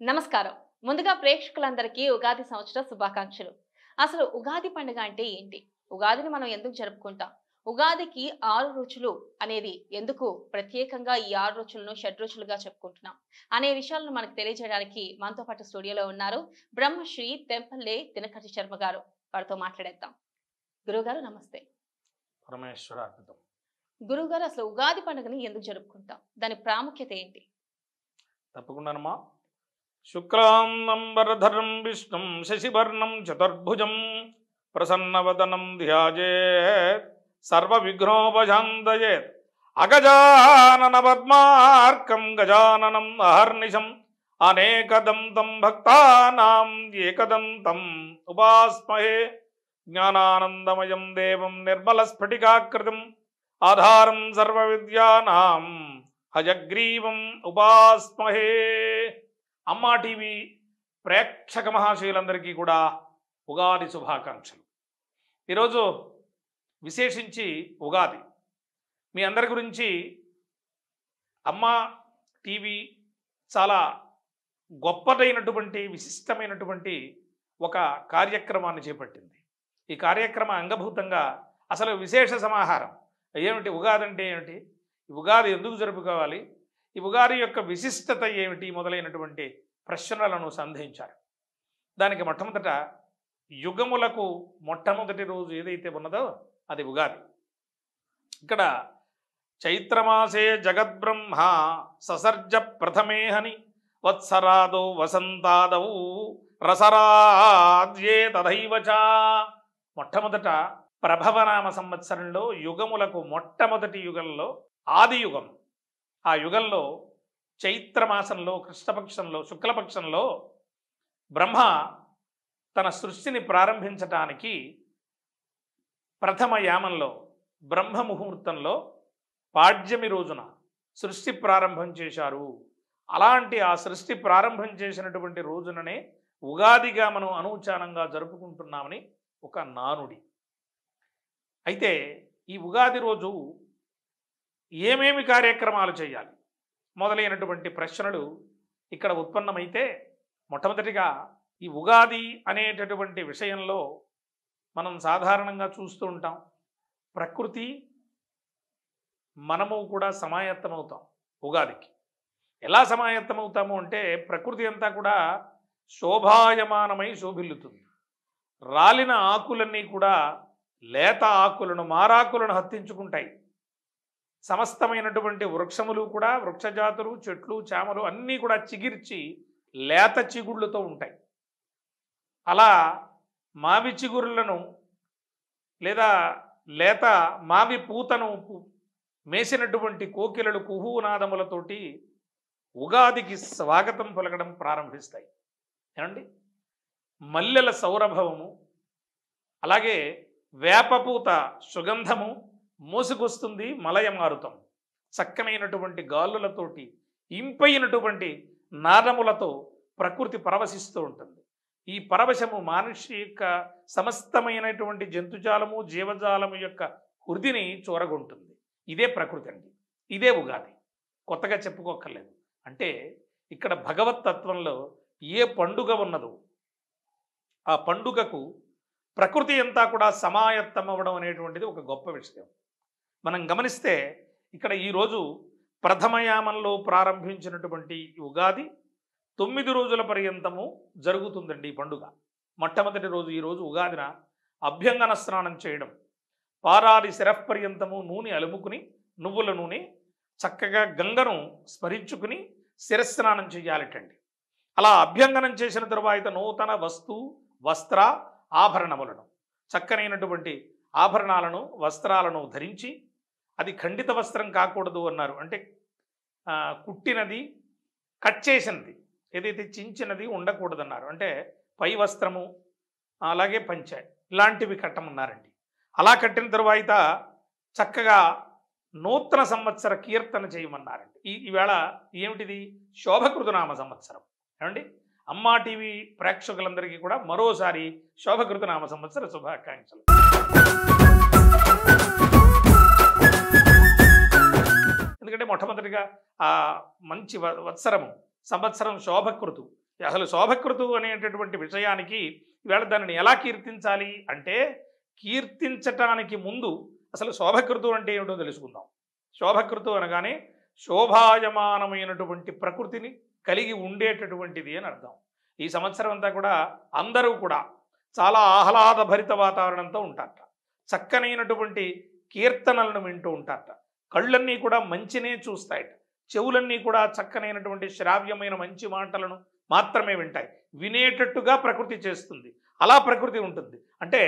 నమస్కారం. ముందుగా ప్రేక్షకులందరికీ ఉగాది సంవత్సర శుభాకాంక్షలు. అసలు ఉగాది పండుగ అంటే ఏంటి? ఉగాదిని మనం ఎందుకు జరుపుకుంటాం? ఉగాదికి 6 రుచులు అనేది ఎందుకు ప్రత్యేకంగా ఈ 6 రుచులను షడ్రుచులుగా చెప్పుకుంటున్నాం అనే విషయాలను మనకు తెలియజేయడానికి మనతో పాటు స్టూడియోలో ఉన్నారు బ్రహ్మశ్రీ తెంపల్లె దినకటి శర్మ గారు. వారితో మాట్లాడేద్దాం. గురుగారు నమస్తే. పరమేశ్వరార్పితం. గురుగారు, అసలు ఉగాది పండుగని ఎందుకు జరుపుకుంటాం? దాని ప్రాముఖ్యత ఏంటి? తప్పకుండానమ్మా. శుక్లాంబరధరం విష్ణుం శశివర్ణం చతుర్భుజం ప్రసన్నవదనం ధ్యాయేత్ సర్వవిఘ్నోపశాంతయేత్. అగజానన పద్మార్కం గజాననం అహర్నిశం అనేకదంతం భక్తానాం ఏకదంతం ఉపాస్మహే. జ్ఞానానందమయం దేవం నిర్మలస్ఫటికాకృతిం ఆధారం సర్వవిద్యానాం హయగ్రీవం ఉపాస్మహే. అమ్మా టీవీ ప్రేక్షక మహాశయులందరికీ కూడా ఉగాది శుభాకాంక్షలు. ఈరోజు విశేషించి ఉగాది మీ అందరి గురించి అమ్మా టీవీ చాలా గొప్పదైనటువంటి విశిష్టమైనటువంటి ఒక కార్యక్రమాన్ని చేపట్టింది. ఈ కార్యక్రమ అంగభూతంగా అసలు విశేష సమాహారం ఏమిటి, ఉగాది అంటే ఏమిటి, ఈ ఉగాది ఎందుకు జరుపుకోవాలి, ఈ ఉగాది యొక్క విశిష్టత ఏమిటి మొదలైనటువంటి ప్రశ్నలను సంధించారు. దానికి మొట్టమొదట యుగములకు మొట్టమొదటి రోజు ఏదైతే ఉన్నదో అది ఉగాది. ఇక్కడ చైత్రమాసే జగద్బ్రహ్మ ససర్జ ప్రథమేహని వత్సరాదౌ వసంతాదౌ రసరాజ్యే తథైవచ. మొట్టమొదట ప్రభవనామ సంవత్సరంలో యుగములకు మొట్టమొదటి యుగంలో ఆది యుగం. ఆ యుగంలో చైత్రమాసంలో కృష్ణపక్షంలో శుక్లపక్షంలో బ్రహ్మ తన సృష్టిని ప్రారంభించటానికి ప్రథమ యామంలో బ్రహ్మ ముహూర్తంలో పాడ్యమి రోజున సృష్టి ప్రారంభం చేశారు. అలాంటి ఆ సృష్టి ప్రారంభం చేసినటువంటి రోజుననే ఉగాదిగా మనం అనూచానంగా జరుపుకుంటున్నామని ఒక నానుడి. అయితే ఈ ఉగాది రోజు ఏమేమి కార్యక్రమాలు చేయాలి మొదలైనటువంటి ప్రశ్నలు ఇక్కడ ఉత్పన్నమైతే, మొట్టమొదటిగా ఈ ఉగాది అనేటటువంటి విషయంలో మనం సాధారణంగా చూస్తూ ఉంటాం, ప్రకృతి మనము కూడా సమాయత్తమవుతాం. ఉగాదికి ఎలా సమాయత్తమవుతాము అంటే ప్రకృతి అంతా కూడా శోభాయమానమై శోభిల్లుతుంది. రాలిన ఆకులన్నీ కూడా లేత ఆకులను మారాకులను హత్తించుకుంటాయి. సమస్తమైనటువంటి వృక్షములు కూడా వృక్షజాతులు చెట్లు చేమలు అన్నీ కూడా చిగిర్చి లేత చిగుళ్ళతో ఉంటాయి. అలా మావి చిగురులను లేదా లేత మావి పూతను మేసినటువంటి కోకిలలు కుహూనాదములతోటి ఉగాదికి స్వాగతం పలకడం ప్రారంభిస్తాయి. ఏమండి, మల్లెల సౌరభవము అలాగే వేపపూత సుగంధము మోసుకొస్తుంది. మలయమారుతం చక్కనైనటువంటి గాలులతోటి ఇంపైనటువంటి నాదములతో ప్రకృతి పరవశిస్తూ ఉంటుంది. ఈ పరవశము మనిషి యొక్క సమస్తమైనటువంటి జంతుజాలము జీవజాలము యొక్క హృదిని చూరగొంటుంది. ఇదే ప్రకృతి అండి, ఇదే ఉగాది. కొత్తగా చెప్పుకోక్కర్లేదు. అంటే ఇక్కడ భగవత్ తత్వంలో ఏ పండుగ ఉన్నదో ఆ పండుగకు ప్రకృతి అంతా కూడా సమాయత్తమవ్వడం అనేటువంటిది ఒక గొప్ప విషయం. మనం గమనిస్తే ఇక్కడ ఈరోజు ప్రథమయామంలో ప్రారంభించినటువంటి ఉగాది 9 రోజుల పర్యంతము జరుగుతుందండి ఈ పండుగ. మొట్టమొదటి రోజు ఈరోజు ఉగాదిన అభ్యంగన స్నానం చేయడం, పారాది శిరఃపర్యంతము నూనె అలుముకుని నువ్వుల నూనె చక్కగా గంగను స్మరించుకుని శిరస్నానం చేయాలటండి. అలా అభ్యంగనం చేసిన తరువాత నూతన వస్త్ర ఆభరణములను చక్కనైనటువంటి ఆభరణాలను వస్త్రాలను ధరించి, అది ఖండిత వస్త్రం కాకూడదు అన్నారు. అంటే కుట్టినది కట్ చేసినది ఏదైతే చించినది ఉండకూడదన్నారు. అంటే పై వస్త్రము అలాగే పంచె ఇలాంటివి కట్టమన్నారండి. అలా కట్టిన తరువాత చక్కగా నూతన సంవత్సర కీర్తన చేయమన్నారండి. ఈవేళ ఏమిటిది, శోభకృతనామ సంవత్సరం. ఏమండి, అమ్మా టీవీ ప్రేక్షకులందరికీ కూడా మరోసారి శోభకృతనామ సంవత్సర శుభాకాంక్షలు. ఎందుకంటే మొట్టమొదటిగా ఆ మంచి సంవత్సరం శోభకృతు అసలు శోభకృతువు అనేటటువంటి విషయానికి ఈవేళ దానిని ఎలా కీర్తించాలి అంటే, కీర్తించటానికి ముందు అసలు శోభకృతువు అంటే ఏమిటో తెలుసుకుందాం. శోభకృతువు అనగానే శోభాయమానమైనటువంటి ప్రకృతిని కలిగి ఉండేటటువంటిది అని అర్థం. ఈ సంవత్సరం అంతా కూడా అందరూ కూడా చాలా ఆహ్లాదభరిత వాతావరణంతో ఉంటారట. చక్కనైనటువంటి కీర్తనలను వింటూ ఉంటారట. కళ్ళన్నీ కూడా మంచినే చూస్తాయట. చెవులన్నీ కూడా చక్కనైనటువంటి శ్రావ్యమైన మంచి మాటలను మాత్రమే వింటాయి. వినేటట్టుగా ప్రకృతి చేస్తుంది. అలా ప్రకృతి ఉంటుంది. అంటే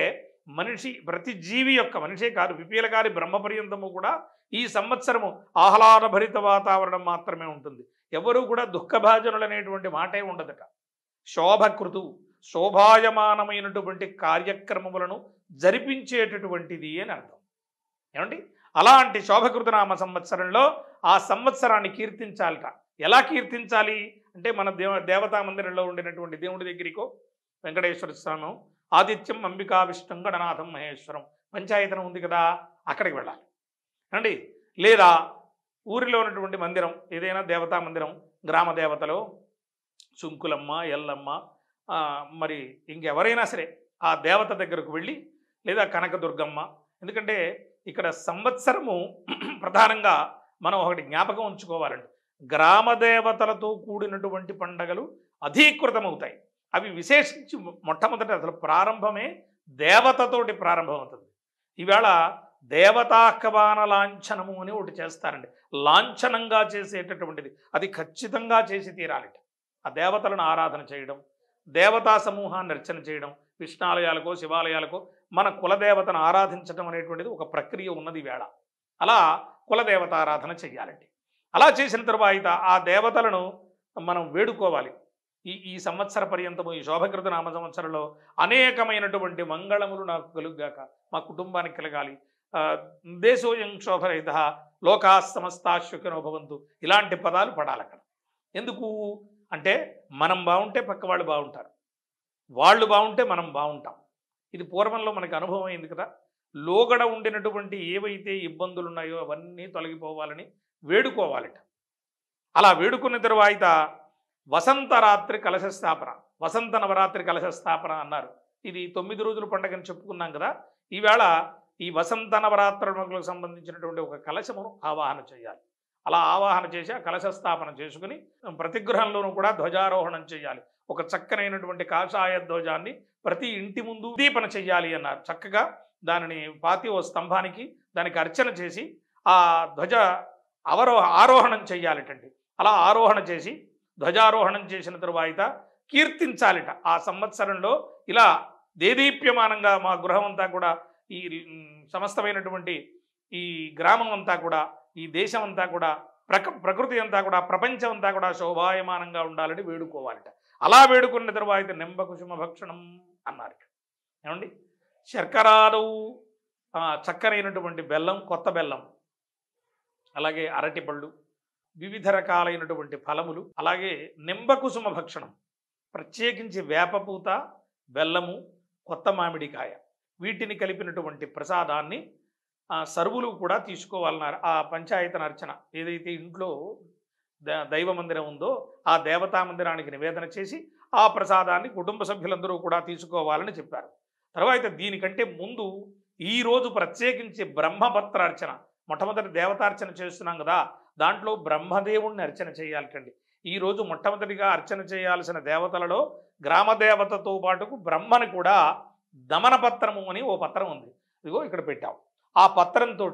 మనిషి, ప్రతి జీవి యొక్క, మనిషే కాదు పిపీలకారి బ్రహ్మపర్యంతము కూడా ఈ సంవత్సరము ఆహ్లాదభరిత వాతావరణం మాత్రమే ఉంటుంది. ఎవరూ కూడా దుఃఖభాజనులు అనేటువంటి మాటే ఉండదట. శోభకృతువు శోభాయమానమైనటువంటి కార్యక్రమములను జరిపించేటటువంటిది అని అర్థం. ఏమండి, అలాంటి శోభకృతనామ సంవత్సరంలో ఆ సంవత్సరాన్ని కీర్తించాలట. ఎలా కీర్తించాలి అంటే, మన దేవతా మందిరంలో ఉండినటువంటి దేవుడి దగ్గరికో, వెంకటేశ్వర స్వామి, ఆదిత్యం అంబికా విష్ణుం గణనాథం మహేశ్వరం పంచాయతనం ఉంది కదా, అక్కడికి వెళ్ళాలి అండి. లేదా ఊరిలో ఉన్నటువంటి మందిరం, ఏదైనా దేవతా మందిరం, గ్రామ దేవతలో సుంకులమ్మ, ఎల్లమ్మ, మరి ఇంకెవరైనా సరే ఆ దేవత దగ్గరకు వెళ్ళి, లేదా కనకదుర్గమ్మ. ఎందుకంటే ఇక్కడ సంవత్సరము ప్రధానంగా మనం ఒకటి జ్ఞాపకం ఉంచుకోవాలండి. గ్రామ దేవతలతో కూడినటువంటి పండగలు అధీకృతమవుతాయి. అవి విశేషించి మొట్టమొదటి అసలు ప్రారంభమే దేవతతోటి ప్రారంభమవుతుంది. ఈవేళ దేవతాహ్వాన లాంఛనము అని ఒకటి చేస్తారండి. లాంఛనంగా చేసేటటువంటిది, అది ఖచ్చితంగా చేసి తీరాలిట. ఆ దేవతలను ఆరాధన చేయడం, దేవతా సమూహాన్ని అర్చన చేయడం, విష్ణాలయాలకో శివాలయాలకో మన కులదేవతను ఆరాధించడం అనేటువంటిది ఒక ప్రక్రియ ఉన్నది వేళ. అలా కులదేవత ఆరాధన చెయ్యాలండి. అలా చేసిన తరువాత ఆ దేవతలను మనం వేడుకోవాలి. ఈ సంవత్సర పర్యంతము, ఈ శోభకృత నామ సంవత్సరంలో అనేకమైనటువంటి మంగళములు నాకు కలుగ్గాక, మా కుటుంబానికి కలగాలి, దేశోయం శోభరహిత లోకా సమస్తా సుఖినో భవంతు, ఇలాంటి పదాలు పడాలి అక్కడ. ఎందుకు అంటే, మనం బాగుంటే పక్క వాళ్ళు బాగుంటారు, వాళ్ళు బాగుంటే మనం బాగుంటాం. ఇది పూర్వంలో మనకు అనుభవం అయింది కదా. లోగడ ఉండినటువంటి ఏవైతే ఇబ్బందులు ఉన్నాయో అవన్నీ తొలగిపోవాలని వేడుకోవాలట. అలా వేడుకున్న తరువాత వసంతరాత్రి కలశ స్థాపన, వసంత నవరాత్రి కలశ స్థాపన అన్నారు. ఇది 9 రోజుల పండుగని చెప్పుకున్నాం కదా. ఈవేళ ఈ వసంత నవరాత్రులకు సంబంధించినటువంటి ఒక కలశమును ఆవాహన చేయాలి. అలా ఆవాహన చేసి ఆ కలశ స్థాపన చేసుకుని ప్రతి గృహంలోనూ కూడా ధ్వజారోహణం చేయాలి. ఒక చక్కనైనటువంటి కాషాయ ధ్వజాన్ని ప్రతి ఇంటి ముందు దీపన చెయ్యాలి అన్నారు. చక్కగా దానిని పాతి ఓ స్తంభానికి దానికి అర్చన చేసి ఆ ధ్వజ ఆరోహణం చెయ్యాలిటండి. అలా ఆరోహణ చేసి ధ్వజారోహణం చేసిన తరువాత కీర్తించాలిట. ఆ సంవత్సరంలో ఇలా దేదీప్యమానంగా మా గృహం అంతా కూడా, ఈ సమస్తమైనటువంటి ఈ గ్రామం అంతా కూడా, ఈ దేశం అంతా కూడా, ప్రకృతి అంతా కూడా, ప్రపంచం అంతా కూడా శోభాయమానంగా ఉండాలని వేడుకోవాలిట. అలా వేడుకున్న తరువాత నింబకుసుమ భక్షణం అన్నారు. ఏమండి, శర్కరాదవు, చక్కనైనటువంటి బెల్లం, కొత్త బెల్లం, అలాగే అరటిపళ్ళు, వివిధ రకాలైనటువంటి ఫలములు, అలాగే నింబకుసుమ భక్షణం, ప్రత్యేకించి వేపపూత, బెల్లము, కొత్త మామిడికాయ, వీటిని కలిపినటువంటి ప్రసాదాన్ని సర్వులు కూడా తీసుకోవాలన్నారు. ఆ పంచాయతన అర్చన ఏదైతే ఇంట్లో దైవ మందిరం ఉందో ఆ దేవతా మందిరానికి నివేదన చేసి ఆ ప్రసాదాన్ని కుటుంబ సభ్యులందరూ కూడా తీసుకోవాలని చెప్పారు. తర్వాత దీనికంటే ముందు ఈరోజు ప్రత్యేకించి బ్రహ్మపత్రార్చన, మొట్టమొదటి దేవతార్చన చేస్తున్నాం కదా, దాంట్లో బ్రహ్మదేవుణ్ణి అర్చన చేయాలటండి. ఈరోజు మొట్టమొదటిగా అర్చన చేయాల్సిన దేవతలలో గ్రామదేవతతో పాటుకు బ్రహ్మని కూడా దమనపత్రము అని ఓ పత్రం ఉంది, ఇదిగో ఇక్కడ పెట్టాం. ఆ పత్రంతో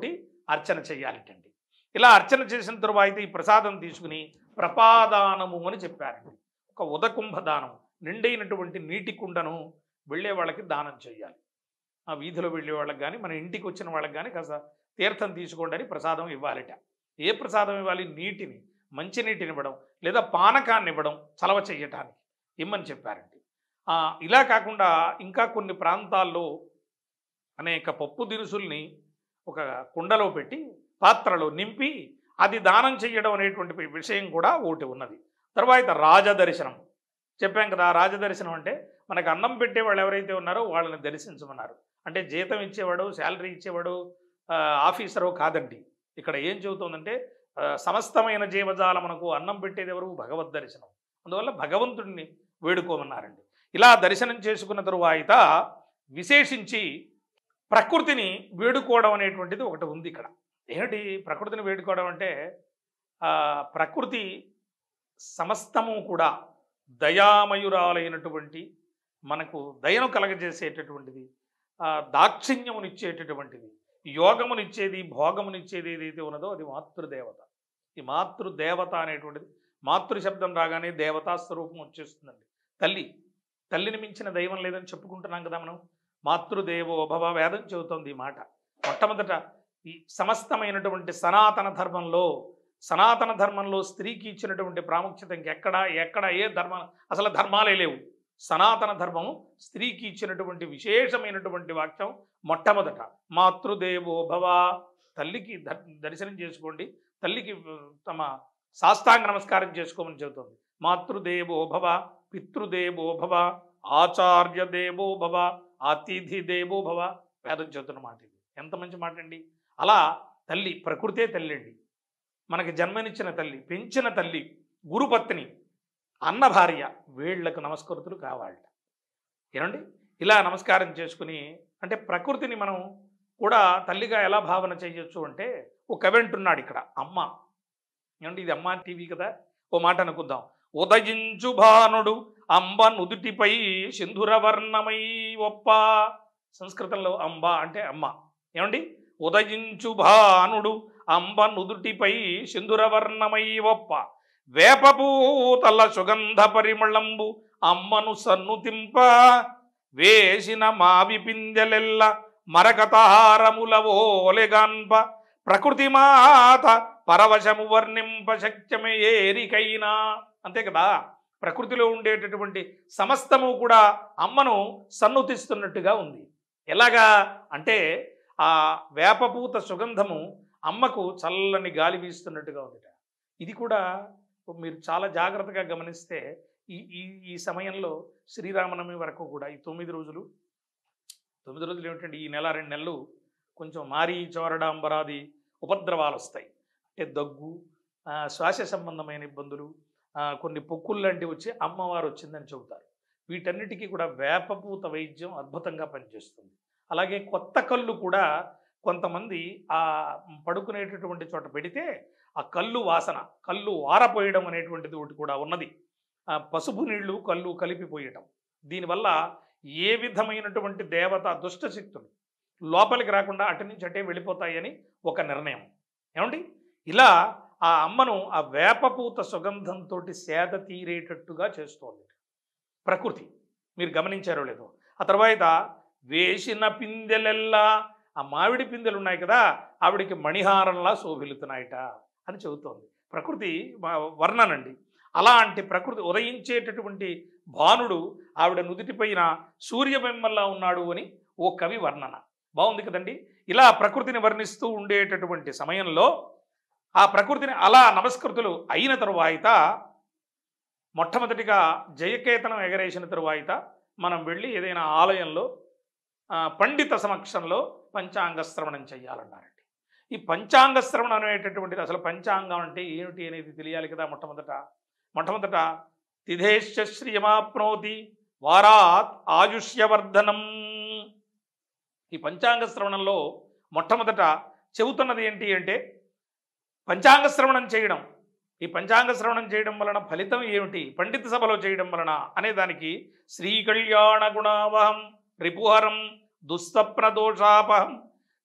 అర్చన చేయాలటండి. ఇలా అర్చన చేసిన తరువాత ఈ ప్రసాదం తీసుకుని ప్రపాదానము అని చెప్పారండి. ఒక ఉదకుంభదానం, నిండైనటువంటి నీటి కుండను వెళ్ళే వాళ్ళకి దానం చేయాలి. ఆ వీధిలో వెళ్ళే వాళ్ళకి కానీ, మన ఇంటికి వచ్చిన వాళ్ళకి కానీ కాస్త తీర్థం తీసుకోండి అని ప్రసాదం ఇవ్వాలిట. ఏ ప్రసాదం ఇవ్వాలి? నీటిని, మంచినీటిని ఇవ్వడం, లేదా పానకాన్ని ఇవ్వడం, చలవ చెయ్యటానికి ఇమ్మని చెప్పారండి. ఇలా కాకుండా ఇంకా కొన్ని ప్రాంతాల్లో అనేక పప్పు దినుసుల్ని ఒక కుండలో పెట్టి పాత్రలో నింపి అది దానం చెయ్యడం అనేటువంటి విషయం కూడా ఒకటి ఉన్నది. తర్వాత రాజదర్శనం చెప్పాం కదా. రాజదర్శనం అంటే మనకు అన్నం పెట్టేవాళ్ళు ఎవరైతే ఉన్నారో వాళ్ళని దర్శించమన్నారు. అంటే జీతం ఇచ్చేవాడు, శాలరీ ఇచ్చేవాడు, ఆఫీసరో కాదండి. ఇక్కడ ఏం చెబుతోందంటే సమస్తమైన జీవజాలమునకు అన్నం పెట్టేది ఎవరు? భగవద్ దర్శనం. అందువల్ల భగవంతుడిని వేడుకోమన్నారండి. ఇలా దర్శనం చేసుకున్న తరువాత విశేషించి ప్రకృతిని వేడుకోవడం అనేటువంటిది ఒకటి ఉంది ఇక్కడ. ఏమిటి ప్రకృతిని వేడుకోవడం అంటే ప్రకృతి సమస్తము కూడా దయామయురాలైనటువంటి, మనకు దయను కలగజేసేటటువంటిది, దాక్షిణ్యమునిచ్చేటటువంటిది, యోగమునిచ్చేది, భోగమునిచ్చేది ఏదైతే ఉన్నదో అది మాతృదేవత. ఈ మాతృదేవత అనేటువంటిది, మాతృ శబ్దం రాగానే దేవతా స్వరూపం వచ్చేస్తుందండి. తల్లిని మించిన దైవం లేదని చెప్పుకుంటున్నాం కదా మనం. మాతృదేవో భవ వేదం చెబుతోంది ఈ మాట. మొట్టమొదట ఈ సమస్తమైనటువంటి సనాతన ధర్మంలో స్త్రీకి ఇచ్చినటువంటి ప్రాముఖ్యత ఇంకెక్కడ ఏ ధర్మం, అసలు ధర్మాలే లేవు. సనాతన ధర్మము స్త్రీకి ఇచ్చినటువంటి విశేషమైనటువంటి వాక్యం మొట్టమొదట మాతృదేవో భవ. తల్లికి దర్శనం చేసుకోండి, తల్లికి తమ సాష్టాంగ నమస్కారం చేసుకోమని చెబుతుంది. మాతృదేవో భవ, పితృదేవో భవ, ఆచార్య దేవో భవ, అతిథి దేవో భవ. వేదం చెబుతున్న మాట ఇది. ఎంత మంచి మాట అండి. అలా తల్లి, ప్రకృతే తల్లి అండి. మనకి జన్మనిచ్చిన తల్లి, పెంచిన తల్లి, గురుపత్ని, అన్న భార్య, వీళ్లకు నమస్కృతులు కావాలట. ఏమండి ఇలా నమస్కారం చేసుకుని, అంటే ప్రకృతిని మనం కూడా తల్లిగా ఎలా భావన చేయొచ్చు అంటే, ఒక కవి అంటున్నాడు ఇక్కడ అమ్మ. ఏమండి ఇది అమ్మ టీవీ కదా, ఓ మాట అనుకుందాం. ఉదయించు భానుడు అంబ నుదుటిపై సింధురవర్ణమై ఒప్ప. సంస్కృతంలో అంబ అంటే అమ్మ. ఏమండి ఉదయించు భానుడు అంబ నుదుటిపై సింధురవర్ణమై ఒప్ప, వేపపూతల సుగంధ పరిమళంబు అమ్మను సన్నుతింప, వేసిన మావి పిందెలెల్ల మరకతారములవోలెగాన్ప, ప్రకృతి మాత పరవశము వర్ణింప శక్యమే ఏరికైనా. అంతే కదా, ప్రకృతిలో ఉండేటటువంటి సమస్తము కూడా అమ్మను సన్నుతిస్తున్నట్టుగా ఉంది. ఎలాగా అంటే ఆ వేపపూత సుగంధము అమ్మకు చల్లని గాలి వీస్తున్నట్టుగా ఉంది. ఇది కూడా మీరు చాలా జాగ్రత్తగా గమనిస్తే ఈ సమయంలో శ్రీరామనవమి వరకు కూడా ఈ 9 రోజులు ఏమిటంటే, ఈ నెల 2 నెలలు కొంచెం మారీ చోరడాంబరాది ఉపద్రవాలు వస్తాయి. అంటే దగ్గు, శ్వాస సంబంధమైన ఇబ్బందులు, కొన్ని పొక్కులు లాంటివి వచ్చి అమ్మవారు వచ్చిందని చెబుతారు. వీటన్నిటికీ కూడా వేపపూత వైద్యం అద్భుతంగా పనిచేస్తుంది. అలాగే కొత్త కళ్ళు కూడా కొంతమంది ఆ పడుకునేటటువంటి చోట పెడితే ఆ కళ్ళు వాసన, కళ్ళు వారపోయడం అనేటువంటిది ఒకటి కూడా ఉన్నది. పసుపు నీళ్లు కళ్ళు కలిపిపోయటం, దీనివల్ల ఏ విధమైనటువంటి దేవత దుష్టశక్తులు లోపలికి రాకుండా అటు నుంచి అటే వెళ్ళిపోతాయని ఒక నిర్ణయం. ఏమండి ఇలా ఆ అమ్మను ఆ వేపపూత సుగంధంతో సేద తీరేటట్టుగా చేస్తోంది ప్రకృతి. మీరు గమనించారో లేదో. ఆ తర్వాత వేసిన పిందెలెల్లా, ఆ మామిడి పిందెలు ఉన్నాయి కదా, ఆవిడికి మణిహారంలా శోభిల్లుతున్నాయట అని చెబుతోంది. ప్రకృతి వర్ణనండి. అలాంటి ప్రకృతి ఉదయించేటటువంటి భానుడు ఆవిడ నుదుటిపైన సూర్యబింబంలా ఉన్నాడు అని ఓ కవి వర్ణన. బాగుంది కదండి. ఇలా ప్రకృతిని వర్ణిస్తూ ఉండేటటువంటి సమయంలో ఆ ప్రకృతిని అలా నమస్కృతులు అయిన తరువాత మొట్టమొదటిగా జయకేతనం ఎగరేసిన తరువాత మనం వెళ్ళి ఏదైనా ఆలయంలో పండిత సమక్షంలో పంచాంగ శ్రవణం చేయాలన్నారండి. ఈ పంచాంగ శ్రవణం అనేటటువంటిది, అసలు పంచాంగం అంటే ఏమిటి అనేది తెలియాలి కదా. మొట్టమొదట తిథేశ్చ శ్రియమాప్నోతి వారాత్ ఆయుష్యవర్ధనం. ఈ పంచాంగ శ్రవణంలో మొట్టమొదట చెబుతున్నది ఏంటి అంటే పంచాంగ శ్రవణం చేయడం. ఈ పంచాంగ శ్రవణం చేయడం వలన ఫలితం ఏమిటి, పండిత సభలో చేయడం వలన అనే దానికి శ్రీకళ్యాణ గుణావహం రిపుహరం దుస్తప్రదోషాపహం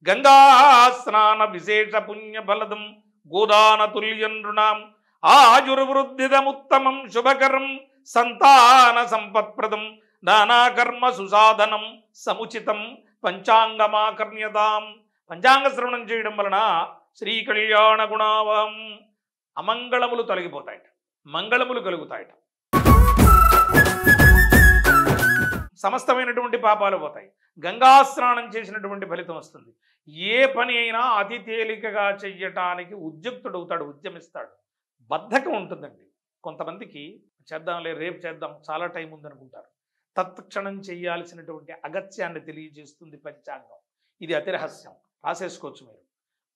గంగాస్నాన విశేష పుణ్యఫలదం గోదాన తుల్యం నృణాం ఆయుర్వృద్ధిదముత్తమం శుభకరం సంతాన సంపత్ప్రదం నానాకర్మ సుసాధనం సముచితం పంచాంగమాకర్ణ్యతాం. పంచాంగ శ్రవణం చేయడం వలన శ్రీ కళ్యాణ గుణావహం అమంగళములు తొలగిపోతాయట, మంగళములు కలుగుతాయట, సమస్తమైనటువంటి పాపాలు పోతాయి, గంగా స్నానం చేసినటువంటి ఫలితం వస్తుంది. ఏ పని అయినా అతి తేలికగా చెయ్యటానికి ఉద్యుక్తుడవుతాడు, ఉద్యమిస్తాడు. బద్ధకం ఉంటుందండి కొంతమందికి. చేద్దాంలే, రేపు చేద్దాం, చాలా టైం ఉందనుకుంటారు. తత్క్షణం చేయాల్సినటువంటి అగత్యాన్ని తెలియజేస్తుంది పంచాంగం. ఇది అతి రహస్యం, రాసేసుకోవచ్చు మీరు.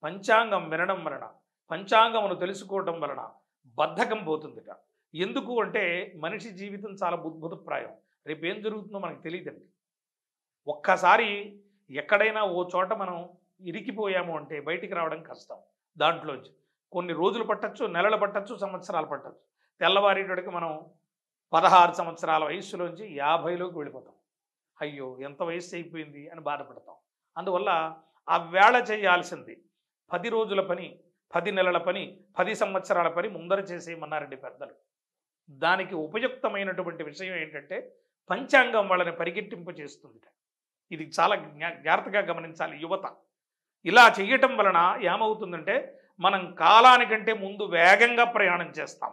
పంచాంగం వినడం వలన, పంచాంగమును తెలుసుకోవటం వలన బద్ధకం పోతుందిట. ఎందుకు అంటే మనిషి జీవితం చాలా బుద్భుతప్రాయం. రేపు ఏం జరుగుతుందో మనకు తెలియదండి. ఒక్కసారి ఎక్కడైనా ఓ చోట మనం ఇరికిపోయాము అంటే బయటికి రావడం కష్టం. దాంట్లోంచి కొన్ని రోజులు పట్టచ్చు, నెలలు పట్టచ్చు, సంవత్సరాలు పట్టచ్చు. తెల్లవారేటడికి మనం 16 సంవత్సరాల వయస్సులోంచి 50లోకి వెళ్ళిపోతాం. అయ్యో ఎంత వయస్సు అయిపోయింది అని బాధపడతాం. అందువల్ల ఆ వేళ చేయాల్సింది 10 రోజుల పని, 10 నెలల పని, 10 సంవత్సరాల పని ముందర చేసేయమన్నారండి పెద్దలు. దానికి ఉపయుక్తమైనటువంటి విషయం ఏంటంటే పంచాంగం వాళ్ళని పరిగెట్టింపు చేస్తుంది. ఇది చాలా జాగ్రత్తగా గమనించాలి యువత. ఇలా చేయటం వలన ఏమవుతుందంటే మనం కాలానికంటే ముందు వేగంగా ప్రయాణం చేస్తాం.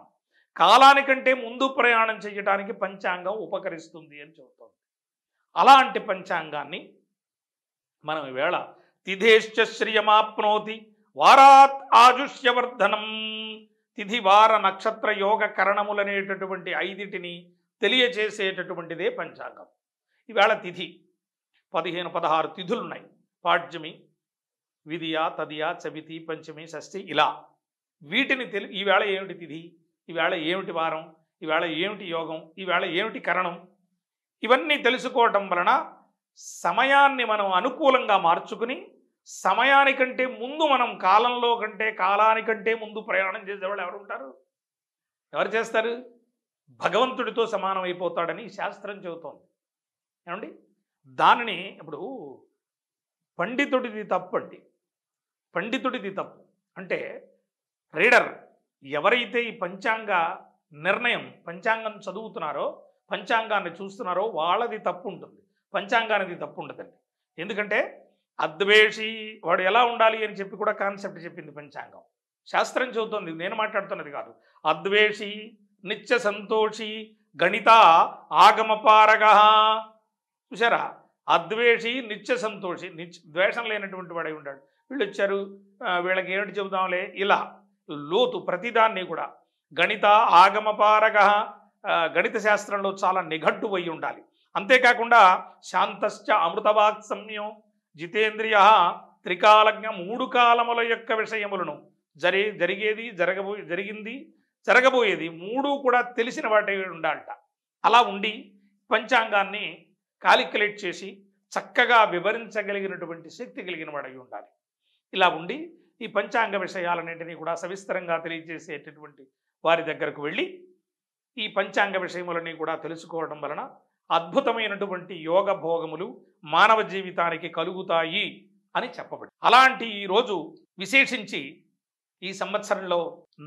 కాలానికంటే ముందు ప్రయాణం చేయడానికి పంచాంగం ఉపకరిస్తుంది అని చెబుతోంది. అలాంటి పంచాంగాన్ని మనం ఈవేళ తిథేశ్చ శ్రియమాప్నోతి వారాత్ ఆజుష్యవర్ధనం, తిథి వార నక్షత్ర యోగ కరణములనేటటువంటి 5టిని తెలియచేసేటటువంటిదే పంచాంగం. ఈవేళ తిథి 15-16 తిథులున్నాయి. పాడ్యమి, విధియ, తదియ, చవితి, పంచమి, షష్ఠి, ఇలా వీటిని ఈవేళ ఏమిటి తిథి, ఈవేళ ఏమిటి వారం, ఈవేళ ఏమిటి యోగం, ఈవేళ ఏమిటి కరణం, ఇవన్నీ తెలుసుకోవటం వలన సమయాన్ని మనం అనుకూలంగా మార్చుకుని సమయానికంటే ముందు మనం కాలంలో కంటే కాలానికంటే ముందు ప్రయాణం చేసేవాళ్ళు ఎవరు ఉంటారు? ఎవరు చేస్తారు? భగవంతుడితో సమానం అయిపోతాడని శాస్త్రం చెబుతోంది. ఏమండి, దానిని ఇప్పుడు పండితుడిది తప్పు అండి. పండితుడిది తప్పు అంటే రీడర్ ఎవరైతే ఈ పంచాంగ నిర్ణయం పంచాంగం చదువుతున్నారో, పంచాంగాన్ని చూస్తున్నారో వాళ్ళది తప్పు ఉంటుంది, పంచాంగానికి తప్పు ఉండదండి. ఎందుకంటే అద్వేషి వాడు ఎలా ఉండాలి అని చెప్పి కూడా కాన్సెప్ట్ చెప్పింది పంచాంగం. శాస్త్రం చెబుతోంది, నేను మాట్లాడుతున్నది కాదు. అద్వేషి, నిత్య సంతోషి, గణిత ఆగమపారగ. చూసారా, అద్వేషి, నిత్య సంతోషి, ద్వేషం లేనటువంటి వాడై ఉంటాడు. వీళ్ళు వచ్చారు, వీళ్ళకి ఏమిటి చెబుదాంలే, ఇలా లోతు ప్రతిదాన్ని కూడా. గణిత ఆగమపారగ, గణిత శాస్త్రంలో చాలా నిఘంటు అయి ఉండాలి. అంతేకాకుండా శాంతశ్చ అమృతవాక్ సంయం, జితేంద్రియ, త్రికాలజ్ఞ, 3 కాలముల యొక్క విషయములను జరిగేది, జరిగింది, జరగబోయేది 3 కూడా తెలిసిన వాటి ఉండాలట. అలా ఉండి పంచాంగాన్ని కాలిక్యులేట్ చేసి చక్కగా వివరించగలిగినటువంటి శక్తి కలిగిన వాడై ఉండాలి. ఇలా ఉండి ఈ పంచాంగ విషయాలన్నింటినీ కూడా సవిస్తరంగా తెలియజేసేటటువంటి వారి దగ్గరకు వెళ్ళి ఈ పంచాంగ విషయములన్నీ కూడా తెలుసుకోవడం వలన అద్భుతమైనటువంటి యోగ భోగములు మానవ జీవితానికి కలుగుతాయి అని చెప్పబడి, అలాంటి ఈరోజు విశేషించి ఈ సంవత్సరంలో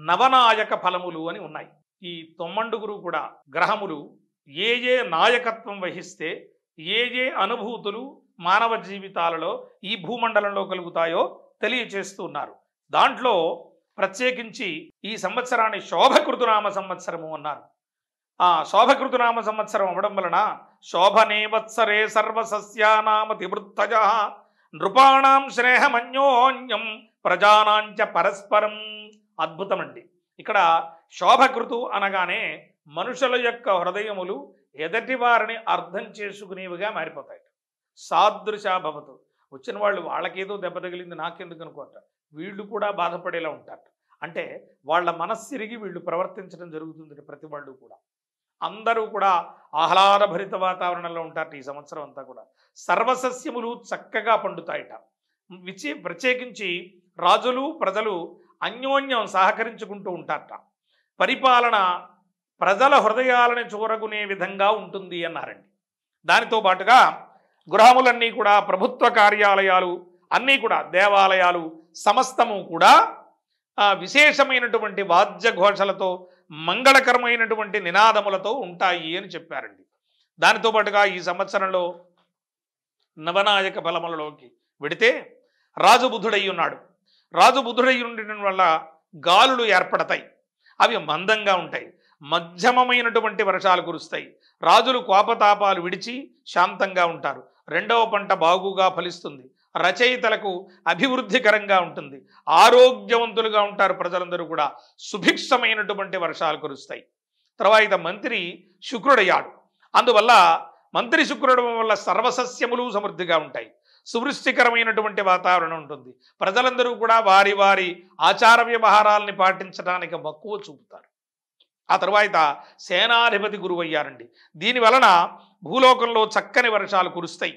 నవనాయక ఫలములు అని ఉన్నాయి. ఈ 9 కూడా గ్రహములు ఏ నాయకత్వం వహిస్తే ఏ అనుభూతులు మానవ జీవితాలలో ఈ భూమండలంలో కలుగుతాయో తెలియచేస్తున్నారు. దాంట్లో ప్రత్యేకించి ఈ సంవత్సరాన్ని శోభకృతునామ సంవత్సరము అన్నారు. ఆ శోభకృతునామ సంవత్సరం అవ్వడం వలన శోభనే వత్సరే సర్వసస్యానామతివృత్తజ నృపాణం స్నేహమన్యోన్యం ప్రజానాంచ పరస్పరం. అద్భుతమండి. ఇక్కడ శోభకృతు అనగానే మనుషుల యొక్క హృదయములు ఎదటి వారిని అర్థం చేసుకునేవిగా మారిపోతాయి. సాదృశాభవతు, వచ్చిన వాళ్ళు వాళ్ళకేదో దెబ్బ తగిలింది నాకెందుకు అనుకుంటారు, వీళ్ళు కూడా బాధపడేలా ఉంటారు. అంటే వాళ్ళ మనస్సిరిగి వీళ్ళు ప్రవర్తించడం జరుగుతుంది. ప్రతి వాళ్ళు కూడా అందరూ కూడా ఆహ్లాదభరిత వాతావరణంలో ఉంటారు. ఈ సంవత్సరం అంతా కూడా సర్వసస్యములు చక్కగా పండుతాయట. ప్రత్యేకించి రాజులు ప్రజలు అన్యోన్యం సహకరించుకుంటూ ఉంటారట. పరిపాలన ప్రజల హృదయాలను చూరగునే విధంగా ఉంటుంది అన్నారండి. దానితో పాటుగా గృహములన్నీ కూడా, ప్రభుత్వ కార్యాలయాలు అన్నీ కూడా, దేవాలయాలు సమస్తము కూడా విశేషమైనటువంటి వాద్యఘోషలతో మంగళకరమైనటువంటి నినాదములతో ఉంటాయి అని చెప్పారండి. దానితో పాటుగా ఈ సంవత్సరంలో నవనాయక బలములలోకి వెడితే రాజు బుధుడై ఉన్నాడు. రాజు బుధుడై ఉండడం వల్ల గాలులు ఏర్పడతాయి. అవి మందంగా ఉంటాయి. మధ్యమమైనటువంటి వర్షాలు కురుస్తాయి. రాజులు కోపతాపాలు విడిచి శాంతంగా ఉంటారు. 2వ పంట బాగుగా ఫలిస్తుంది. రచయితలకు అభివృద్ధికరంగా ఉంటుంది. ఆరోగ్యవంతులుగా ఉంటారు ప్రజలందరూ కూడా. సుభిక్షమైనటువంటి వర్షాలు కురుస్తాయి. తర్వాత మంత్రి శుక్రుడయ్యాడు. అందువల్ల మంత్రి శుక్రుడు వల్ల సర్వసస్యములు సమృద్ధిగా ఉంటాయి. సువృష్టికరమైనటువంటి వాతావరణం ఉంటుంది. ప్రజలందరూ కూడా వారి వారి ఆచార వ్యవహారాలని పాటించడానికి మక్కువ చూపుతారు. ఆ తరువాత సేనాధిపతి గురువు అయ్యారండి. దీని వలన భూలోకంలో చక్కని వర్షాలు కురుస్తాయి.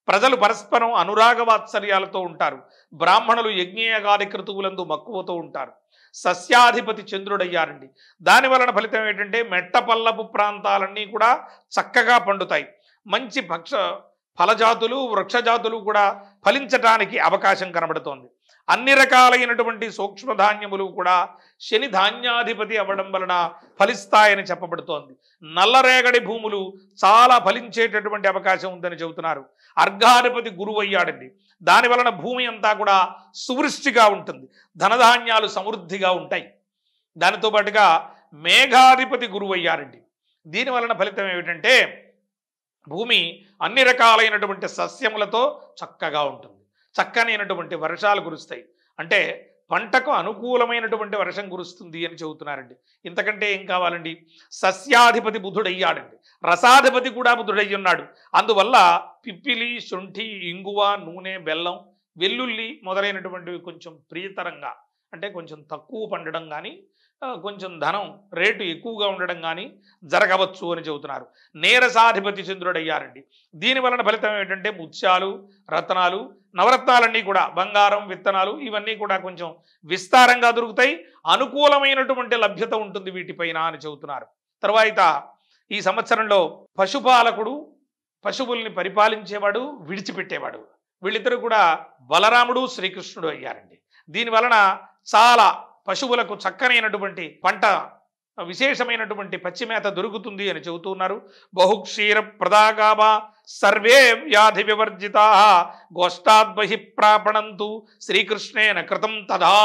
ప్రజలు పరస్పరం అనురాగ వాత్సర్యాలతో ఉంటారు. బ్రాహ్మణులు యజ్ఞయాగాది క్రతువులందు మక్కువతో ఉంటారు. సస్యాధిపతి చంద్రుడయ్యారండి. దాని వలన ఫలితం ఏంటంటే మెట్ట పల్లపు ప్రాంతాలన్నీ కూడా చక్కగా పండుతాయి. మంచి ఫలజాతులు వృక్షజాతులు కూడా ఫలించటానికి అవకాశం కనబడుతోంది. అన్ని రకాలైనటువంటి సూక్ష్మధాన్యములు కూడా శని ధాన్యాధిపతి అవ్వడం వలన ఫలిస్తాయని చెప్పబడుతోంది. నల్లరేగడి భూములు చాలా ఫలించేటటువంటి అవకాశం ఉందని చెబుతున్నారు. అర్ఘాధిపతి గురువు అయ్యాడండి. దాని వలన భూమి అంతా కూడా సువృష్టిగా ఉంటుంది, ధనధాన్యాలు సమృద్ధిగా ఉంటాయి. దానితో పాటుగా మేఘాధిపతి గురువు అయ్యారండి. దీని వలన ఫలితం ఏమిటంటే భూమి అన్ని రకాలైనటువంటి సస్యములతో చక్కగా ఉంటుంది, చక్కనైనటువంటి వర్షాలు కురుస్తాయి. అంటే పంటకు అనుకూలమైనటువంటి వర్షం కురుస్తుంది అని చెబుతున్నారండి. ఇంతకంటే ఏం కావాలండి? సస్యాధిపతి బుధుడయ్యాడండి. రసాధిపతి కూడా బుధుడయ్యి ఉన్నాడు. అందువల్ల పిప్పిలి, శొంఠి, ఇంగువ, నూనె, బెల్లం, వెల్లుల్లి మొదలైనటువంటివి కొంచెం ప్రియతరంగా, అంటే కొంచెం తక్కువ పండడం కానీ కొంచెం ధనం రేటు ఎక్కువగా ఉండడం కానీ జరగవచ్చు అని చెబుతున్నారు. నీరసాధిపతి చంద్రుడయ్యారండి. దీని వలన ఫలితం ఏంటంటే ముత్యాలు, రత్నాలు, నవరత్నాలన్నీ కూడా బంగారం, విత్తనాలు ఇవన్నీ కూడా కొంచెం విస్తారంగా దొరుకుతాయి. అనుకూలమైనటువంటి లభ్యత ఉంటుంది వీటిపైన అని చెబుతున్నారు. తర్వాత ఈ సంవత్సరంలో పశుపాలకుడు, పశువుల్ని పరిపాలించేవాడు, విడిచిపెట్టేవాడు, వీళ్ళిద్దరూ కూడా బలరాముడు, శ్రీకృష్ణుడు అయ్యారండి. దీని వలన చాలా పశువులకు చక్కనైనటువంటి పంట, విశేషమైనటువంటి పచ్చిమేత దొరుకుతుంది అని చెబుతున్నారు. బహుక్షీర ప్రదాగాభ సర్వే వ్యాధి వివర్జితా గోష్ఠాద్బహి ప్రాపణంతు శ్రీకృష్ణేన కృతం తదా.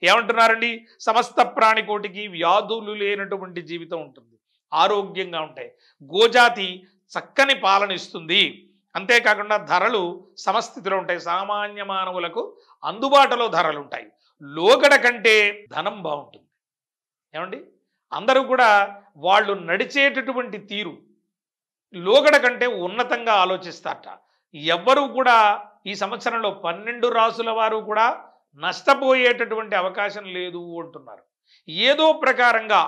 ఏమంటున్నారండి? సమస్త ప్రాణికోటికి వ్యాధులు లేనటువంటి జీవితం ఉంటుంది, ఆరోగ్యంగా ఉంటాయి. గోజాతి చక్కని పాలన ఇస్తుంది. అంతేకాకుండా ధరలు సమస్థితిలో ఉంటాయి, సామాన్య మానవులకు అందుబాటులో ధరలు ఉంటాయి. లోగడ కంటే ధనం బాగుంటుంది. ఏమండి? అందరూ కూడా వాళ్ళు నడిచేటటువంటి తీరు లోగడ కంటే ఉన్నతంగా ఆలోచిస్తారట. ఎవ్వరూ కూడా ఈ సంవత్సరంలో 12 రాసుల వారు కూడా నష్టపోయేటటువంటి అవకాశం లేదు అంటున్నారు. ఏదో ప్రకారంగా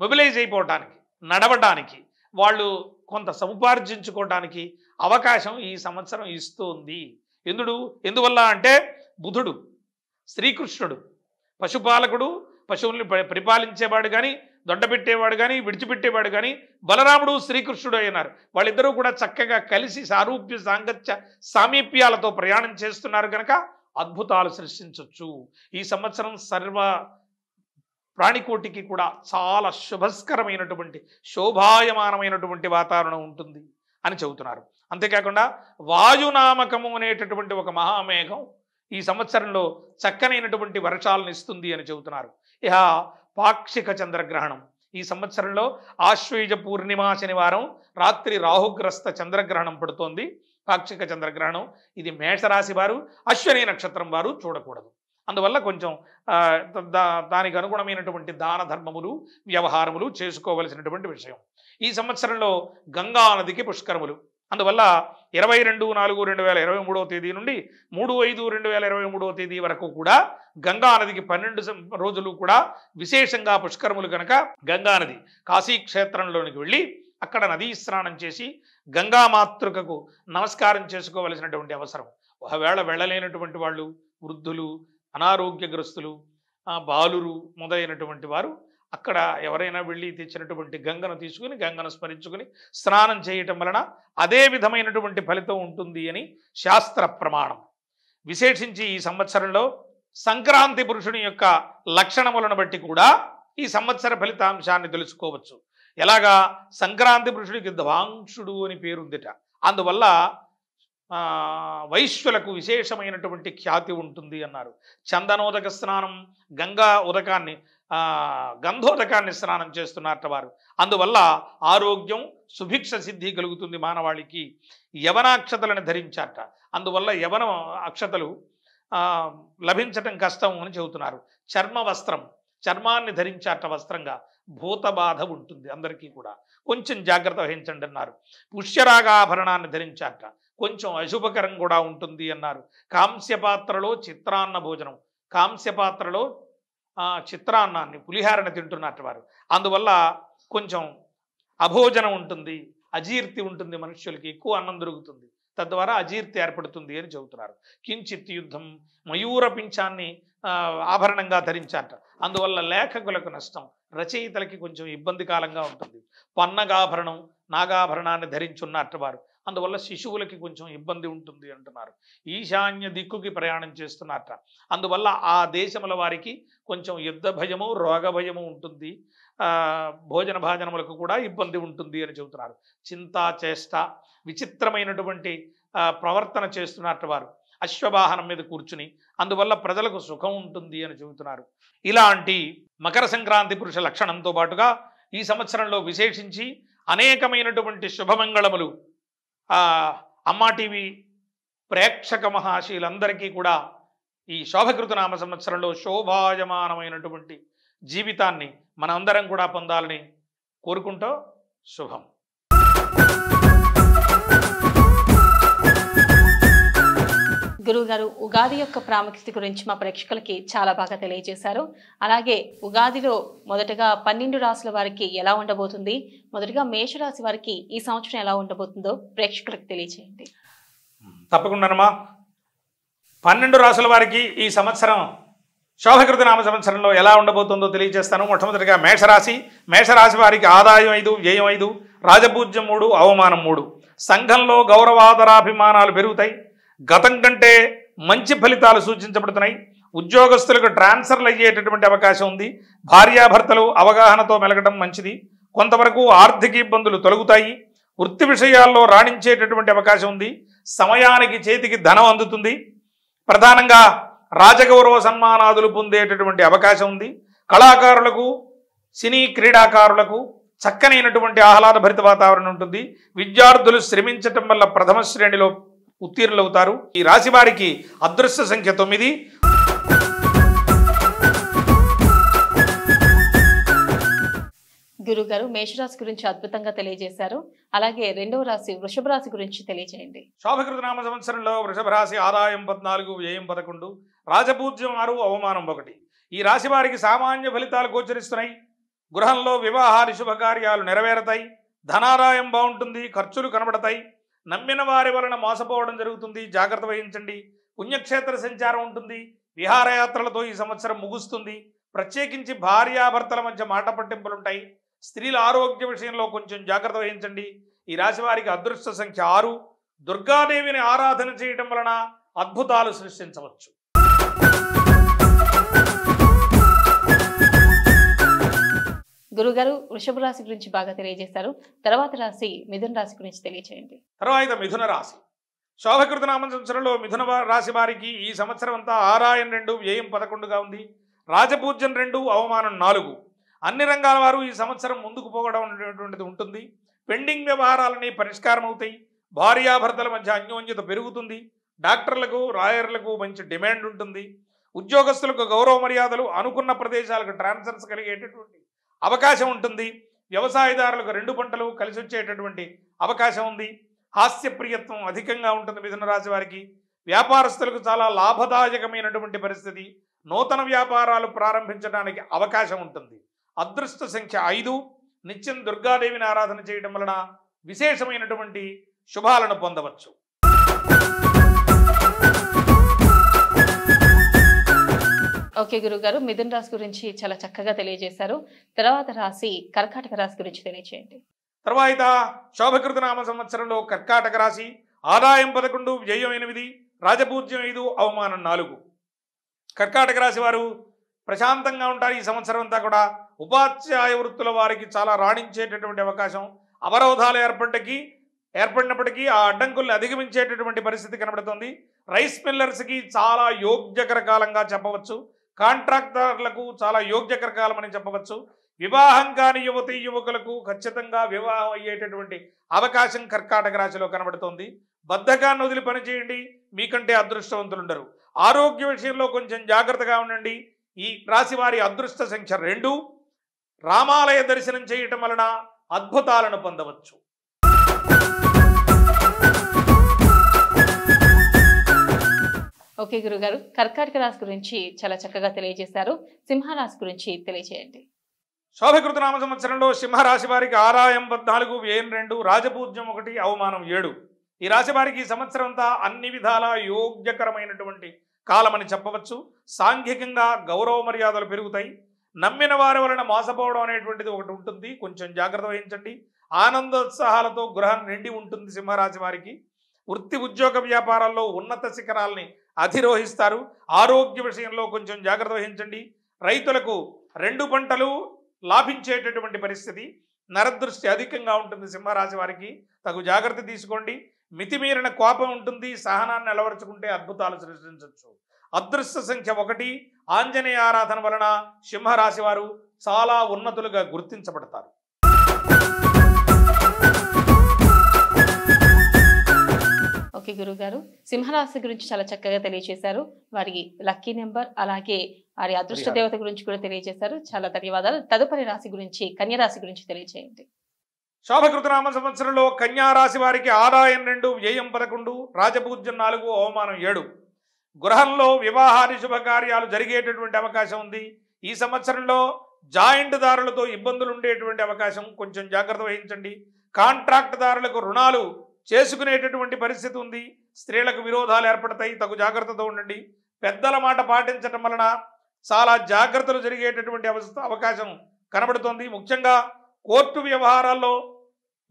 మొబిలైజ్ అయిపోవటానికి, నడవటానికి, వాళ్ళు కొంత సముపార్జించుకోవటానికి అవకాశం ఈ సంవత్సరం ఇస్తుంది. ఎందువల్ల అంటే బుధుడు, శ్రీకృష్ణుడు పశుపాలకుడు, పశువుల్ని పరిపాలించేవాడు కానీ, దొడ్డపెట్టేవాడు కానీ, విడిచిపెట్టేవాడు కానీ బలరాముడు, శ్రీకృష్ణుడు అయినారు. వాళ్ళిద్దరూ కూడా చక్కగా కలిసి సారూప్య సాంగత్య సామీప్యాలతో ప్రయాణం చేస్తున్నారు కనుక అద్భుతాలు సృష్టించవచ్చు. ఈ సంవత్సరం సర్వ ప్రాణికోటికి కూడా చాలా శుభస్కరమైనటువంటి, శోభాయమానమైనటువంటి వాతావరణం ఉంటుంది అని చెబుతున్నారు. అంతేకాకుండా వాయునామకము అనేటటువంటి ఒక మహామేఘం ఈ సంవత్సరంలో చక్కనైనటువంటి వర్షాలను ఇస్తుంది అని చెబుతున్నారు. ఇహ పాక్షిక చంద్రగ్రహణం ఈ సంవత్సరంలో ఆశ్వయుజ పూర్ణిమ శనివారం రాత్రి రాహుగ్రస్త చంద్రగ్రహణం పడుతోంది. పాక్షిక చంద్రగ్రహణం ఇది మేషరాశి వారు, అశ్వని నక్షత్రం వారు చూడకూడదు. అందువల్ల కొంచెం దానికి అనుగుణమైనటువంటి దాన ధర్మములు, వ్యవహారములు చేసుకోవలసినటువంటి విషయం. ఈ సంవత్సరంలో గంగా నదికి పుష్కరములు. అందువల్ల 22/4/2023 నుండి 3/5/2023 వరకు కూడా గంగా నదికి 12 రోజులు కూడా విశేషంగా పుష్కరములు కనుక గంగా నది కాశీ క్షేత్రంలోనికి వెళ్ళి అక్కడ నదీ స్నానం చేసి గంగా మాతృకకు నమస్కారం చేసుకోవలసినటువంటి అవసరం. ఒకవేళ వెళ్ళలేనటువంటి వాళ్ళు, వృద్ధులు, అనారోగ్యగ్రస్తులు, బాలురు మొదలైనటువంటి వారు అక్కడ ఎవరైనా వెళ్ళి తెచ్చినటువంటి గంగను తీసుకుని, గంగను స్మరించుకుని స్నానం చేయటం వలన అదే విధమైనటువంటి ఫలితం ఉంటుంది అని శాస్త్ర ప్రమాణం. విశేషించి ఈ సంవత్సరంలో సంక్రాంతి పురుషుని యొక్క లక్షణములను బట్టి కూడా ఈ సంవత్సర ఫలితాంశాన్ని తెలుసుకోవచ్చు. ఎలాగా? సంక్రాంతి పురుషుడికి ధ్వాంక్షుడు అని పేరుందిట. అందువల్ల వైశ్యులకు విశేషమైనటువంటి ఖ్యాతి ఉంటుంది అన్నారు. చందనోదక స్నానం, గంగా ఉదకాన్ని, గంధోదకాన్ని స్నానం చేస్తున్నారట వారు. అందువల్ల ఆరోగ్యం, సుభిక్ష సిద్ధి కలుగుతుంది మానవాళికి. యవనాక్షతలను ధరించారట. అందువల్ల యవన అక్షతలు లభించటం కష్టం అని చెబుతున్నారు. చర్మ వస్త్రం, చర్మాన్ని ధరించారట వస్త్రంగా. భూత బాధ ఉంటుంది అందరికీ కూడా, కొంచెం జాగ్రత్త వహించండి అన్నారు. పుష్యరాగాభరణాన్ని ధరించారట, కొంచెం అశుభకరం కూడా ఉంటుంది అన్నారు. కాంస్యపాత్రలో చిత్రాన్న భోజనం, కాంస్యపాత్రలో చిత్రాన్నాన్ని పులిహారని తింటున్నట్టు వారు. అందువల్ల కొంచెం అభోజనం ఉంటుంది, అజీర్తి ఉంటుంది, మనుష్యులకి ఎక్కువ అన్నం దొరుకుతుంది, తద్వారా అజీర్తి ఏర్పడుతుంది అని చెబుతున్నారు. కించిత్ యుద్ధం మయూర పింఛాన్ని ఆభరణంగా ధరించారట. అందువల్ల లేఖకులకు నష్టం, రచయితలకి కొంచెం ఇబ్బందికాలంగా ఉంటుంది. పన్నగాభరణం నాగాభరణాన్ని ధరించున్నట్టు వారు, అందువల్ల శిశువులకి కొంచెం ఇబ్బంది ఉంటుంది అంటున్నారు. ఈశాన్య దిక్కుకి ప్రయాణం చేస్తున్నట్ట, అందువల్ల ఆ దేశముల వారికి కొంచెం యుద్ధ భయము రోగ భయము ఉంటుంది, భోజన భాజనములకు కూడా ఇబ్బంది ఉంటుంది అని చెబుతున్నారు. చింతా చేష్ట విచిత్రమైనటువంటి ప్రవర్తన చేస్తున్నట్టు వారు అశ్వవాహనం మీద కూర్చుని, అందువల్ల ప్రజలకు సుఖం ఉంటుంది అని చెబుతున్నారు. ఇలాంటి మకర సంక్రాంతి పురుష లక్షణంతో పాటుగా ఈ సంవత్సరంలో విశేషించి అనేకమైనటువంటి శుభమంగళములు అమ్మా టీవీ ప్రేక్షక మహాశీలందరికీ కూడా ఈ శోభకృతనామ సంవత్సరంలో శోభాయమానమైనటువంటి జీవితాన్ని మనందరం కూడా పొందాలని కోరుకుంటూ శుభం. గురువుగారు, ఉగాది యొక్క ప్రాముఖ్యత గురించి మా ప్రేక్షకులకి చాలా బాగా తెలియజేశారు. అలాగే ఉగాదిలో మొదటగా 12 రాశుల వారికి ఎలా ఉండబోతుంది, మొదటగా మేషరాశి వారికి ఈ సంవత్సరం ఎలా ఉండబోతుందో ప్రేక్షకులకు తెలియజేయండి. తప్పకుండానమ్మా. 12 రాశుల వారికి ఈ సంవత్సరం శోభకృతనామ సంవత్సరంలో ఎలా ఉండబోతుందో తెలియజేస్తాను. మొట్టమొదటిగా మేషరాశి. మేషరాశి వారికి ఆదాయం 5, వ్యయం 5, రాజపూజ్యం 3, అవమానం 3. సంఘంలో గౌరవాదరాభిమానాలు పెరుగుతాయి. గతం కంటే మంచి ఫలితాలు సూచించబడుతున్నాయి. ఉద్యోగస్తులకు ట్రాన్స్ఫర్లు అయ్యేటటువంటి అవకాశం ఉంది. భార్యాభర్తలు అవగాహనతో మెలగడం మంచిది. కొంతవరకు ఆర్థిక ఇబ్బందులు తొలగుతాయి. వృత్తి విషయాల్లో రాణించేటటువంటి అవకాశం ఉంది. సమయానికి చేతికి ధనం అందుతుంది. ప్రధానంగా రాజగౌరవ సన్మానాదులు పొందేటటువంటి అవకాశం ఉంది. కళాకారులకు, సినీ క్రీడాకారులకు చక్కనైనటువంటి ఆహ్లాదభరిత వాతావరణం ఉంటుంది. విద్యార్థులు శ్రమించటం వల్ల ప్రథమ శ్రేణిలో ఉత్తీర్ణులవుతారు. ఈ రాశి వారికి అదృష్ట సంఖ్య 9. గురుగారు, మేషరాశి గురించి అద్భుతంగా తెలియజేశారు. అలాగే 2వ రాశి వృషభ రాశి గురించి తెలియజేయండి. శోభకృతనామ సంవత్సరంలో వృషభ రాశి ఆదాయం 14, వ్యయం 11, రాజపూజ్యం 6, అవమానం 1. ఈ రాశి వారికి సామాన్య ఫలితాలు గోచరిస్తున్నాయి. గృహంలో వివాహాది శుభకార్యాలు నెరవేరతాయి. ధనాదాయం బాగుంటుంది. ఖర్చులు కనబడతాయి. నమ్మిన వారి వలన మోసపోవడం జరుగుతుంది, జాగ్రత్త వహించండి. పుణ్యక్షేత్ర సంచారం ఉంటుంది. విహారయాత్రలతో ఈ సంవత్సరం ముగుస్తుంది. ప్రత్యేకించి భార్యాభర్తల మధ్య మాట పట్టింపులుంటాయి. స్త్రీల ఆరోగ్య విషయంలో కొంచెం జాగ్రత్త వహించండి. ఈ రాశి వారికి అదృష్ట సంఖ్య 6. దుర్గాదేవిని ఆరాధన చేయడం వలన అద్భుతాలు సృష్టించవచ్చు. గురుగారు, వృషభ రాశి గురించి బాగా తెలియజేశారు. తర్వాత రాశి మిథున రాశి గురించి తెలియజేయండి. తర్వాత మిథున రాశి. శోభకృతనామ సంవత్సరంలో మిథున రాశి వారికి ఈ సంవత్సరం అంతా ఆదాయం 2, వ్యయం 11గా ఉంది. రాజపూజ్యం 2, అవమానం 4. అన్ని రంగాల వారు ఈ సంవత్సరం ముందుకు పోవడం అనేటువంటిది ఉంటుంది. పెండింగ్ వ్యవహారాలని పరిష్కారం అవుతాయి. భార్యాభర్తల మధ్య అన్యోన్యత పెరుగుతుంది. డాక్టర్లకు, లాయర్లకు మంచి డిమాండ్ ఉంటుంది. ఉద్యోగస్తులకు గౌరవ మర్యాదలు, అనుకున్న ప్రదేశాలకు ట్రాన్స్ఫర్స్ కలిగేటటువంటి అవకాశం ఉంటుంది. వ్యవసాయదారులకు 2 పంటలు కలిసి వచ్చేటటువంటి అవకాశం ఉంది. హాస్యప్రియత్వం అధికంగా ఉంటుంది మిథున రాశి వారికి. వ్యాపారస్తులకు చాలా లాభదాయకమైనటువంటి పరిస్థితి. నూతన వ్యాపారాలు ప్రారంభించడానికి అవకాశం ఉంటుంది. అదృష్ట సంఖ్య 5. నిత్యం దుర్గాదేవిని ఆరాధన చేయడం వలన విశేషమైనటువంటి శుభాలను పొందవచ్చు. ఓకే గురుగారు, మిథున రాశి గురించి చాలా చక్కగా తెలియజేశారు. తర్వాత రాశి కర్కాటక రాశి గురించి తెలియజేయండి. తర్వాత శోభకృతనామ సంవత్సరంలో కర్కాటక రాశి ఆదాయం 11, వ్యయం 8, రాజపూజ్యం 5, అవమానం 4. కర్కాటక రాశి వారు ప్రశాంతంగా ఉంటారు. ఈ సంవత్సరం అంతా కూడా ఉపాధ్యాయ వృత్తుల వారికి చాలా రాణించేటటువంటి అవకాశం. అవరోధాలు ఏర్పడినప్పటికీ ఆ అడ్డంకుల్ని అధిగమించేటటువంటి పరిస్థితి కనబడుతుంది. రైస్ మిల్లర్స్కి చాలా యోగ్యకర కాలంగా చెప్పవచ్చు. కాంట్రాక్టర్లకు చాలా యోగ్యకర కాలం అని చెప్పవచ్చు. వివాహం కాని యువతీ యువకులకు ఖచ్చితంగా వివాహం అయ్యేటటువంటి అవకాశం కర్కాటక రాశిలో కనబడుతోంది. బద్ధకాన్ని వదిలి పనిచేయండి, మీకంటే అదృష్టవంతులుండరు. ఆరోగ్య విషయంలో కొంచెం జాగ్రత్తగా ఉండండి. ఈ రాశి వారి అదృష్ట సంఖ్య 2. రామాలయ దర్శనం చేయటం వలన అద్భుతాలను పొందవచ్చు. ఓకే గురుగారు, కర్కాటక రాశి గురించి చాలా చక్కగా తెలియజేశారు. సింహరాశి గురించి తెలియజేయండి. శోభకృత నామ సంవత్సరంలో సింహరాశి వారికి ఆదాయం 14, వ్యయం 2, రాజపూజ్యం 1, అవమానం 7. ఈ రాశి వారికి ఈ సంవత్సరం అంతా అన్ని విధాల యోగ్యకరమైనటువంటి కాలమని చెప్పవచ్చు. సాంఘికంగా గౌరవ మర్యాదలు పెరుగుతాయి. నమ్మిన వారి వలన మోసపోవడం అనేటువంటిది ఒకటి ఉంటుంది, కొంచెం జాగ్రత్త వహించండి. ఆనందోత్సాహాలతో గృహం నిండి ఉంటుంది. సింహరాశి వారికి వృత్తి ఉద్యోగ వ్యాపారాల్లో ఉన్నత శిఖరాల్ని అధిరోహిస్తారు. ఆరోగ్య విషయంలో కొంచెం జాగ్రత్త వహించండి. రైతులకు 2 పంటలు లాభించేటటువంటి పరిస్థితి. నరదృష్టి అధికంగా ఉంటుంది. సింహరాశి వారికి తగు జాగ్రత్త తీసుకోండి. మితిమీరిన కోపం ఉంటుంది. సహనాన్ని అలవరుచుకుంటే అద్భుతాలు సృష్టించవచ్చు. అదృష్ట సంఖ్య 1. ఆంజనేయ ఆరాధన వలన సింహరాశి వారు చాలా ఉన్నతులుగా గుర్తించబడతారు. ఓకే గురుగారు, సింహరాశి గురించి చాలా చక్కగా తెలియజేశారు. వారి లక్కీ నెంబర్ అలాగే వారి అదృష్ట దేవత గురించి కూడా తెలియజేశారు. చాలా ధన్యవాదాలు. తదుపరి రాశి గురించి, కన్యా రాశి గురించి తెలియజేయండి. శోభకృతనామ సంవత్సరంలో కన్యా రాశి వారికి ఆదాయం 2, వ్యయం 11, రాజపూజ్యం 4, అవమానం 7. గృహంలో వివాహాది శుభకార్యాలు జరిగేటటువంటి అవకాశం ఉంది. ఈ సంవత్సరంలో జాయింట్ దారులతో ఇబ్బందులు ఉండేటువంటి అవకాశం, కొంచెం జాగ్రత్త వహించండి. కాంట్రాక్ట్ దారులకు రుణాలు చేసుకునేటటువంటి పరిస్థితి ఉంది. స్త్రీలకు విరోధాలు ఏర్పడతాయి, తగు జాగ్రత్తతో ఉండండి. పెద్దల మాట పాటించడం వలన చాలా జాగ్రత్తలు జరిగేటటువంటి అవకాశం కనబడుతోంది. ముఖ్యంగా కోర్టు వ్యవహారాల్లో